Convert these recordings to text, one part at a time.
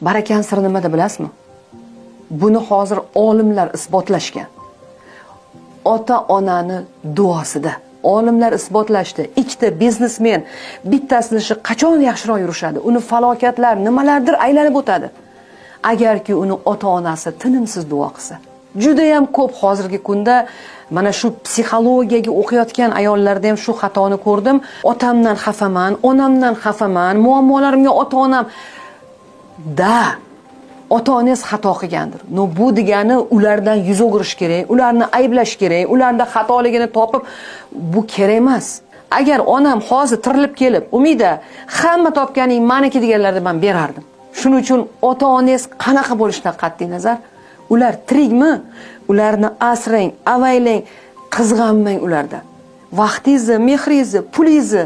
Barakani siri nimada bilasizmi? Buni hozir olimlar isbotlashgan. Ota-onani duosida. Olimlar isbotlashdi. Ikkita biznesmen bittasini ishi qachon yaxshiroq yurishadi? Uni falokatlar nimalardir aylanib o'tadi. Agarki uni ota-onasi tinimsiz duo qilsa. Juda ham ko'p hozirgi kunda mana shu psixologiyaga o'qiyotgan ayollarda ham shu xatoni ko'rdim. Otamdan xafaman, onamdan xafaman, muammolarimga ota-onam ota-onangiz xato qilgandir. No bu degani ulardan yuz o'girish kerak, ularni ayblash kerak, ularda xatoligini topib bu kerak emas. Agar onam hozir tirilib kelib, Umida, hamma topganing meniki deganlarda men berardim. Shuning uchun ota-onangiz qanaqa bo'lishidan qat'iy nazar, ular tirikmi? Ularni asrang, avaylang, qizg'anmang ulardan. Vaqtingizni, mehringizni, pulingizni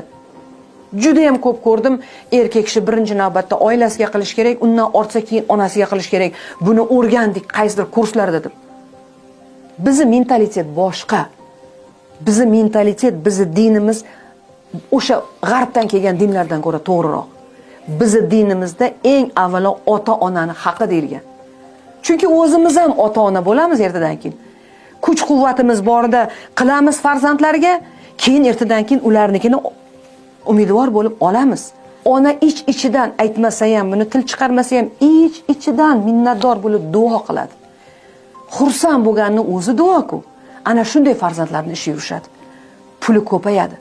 juda ham ko'p ko'rdim. Erkak kishi birinchi navbatda oilasiga qilish kerak, undan ortsa keyin onasiga qilish kerak. Buni o'rgandik qaysidir kurslarda deb. Bizning mentalitet boshqa. Bizning mentalitet, bizning dinimiz o'sha g'arbdan kelgan dinlardan ko'ra to'g'riroq. Bizning dinimizda eng avvalo ota-onani haqqi deyilgan. Chunki o'zimiz ham ota-ona bo'lamiz ertadan keyin. Kuch-quvvatimiz borida qilamiz farzandlarga, keyin ertadan keyin ularnikini umidvor bo'lib olamiz. Ona ichidan aytmasa ham, buni til chiqarmasa ham ichidan minnatdor bo'lib duo qiladi. Xursand bo'lganning o'zi duo-ku. Ana shunday farzandlarni ishi yurishadi. Puli ko'payadi.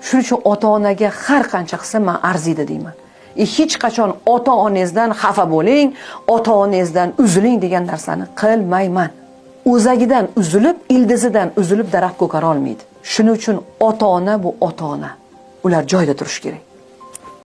Shuning uchun ota-onaga har qancha qilsa men arziydi deyman. Hech qachon ota-onangizdan xafa bo'ling, ota-onangizdan uziling degan narsani qilmayman. O'zagidan uzilib, ildizidan uzilib daraxt ko'kara olmaydi. Shuning uchun ota-ona bu ota-ona. Ular joyida turishi kerak.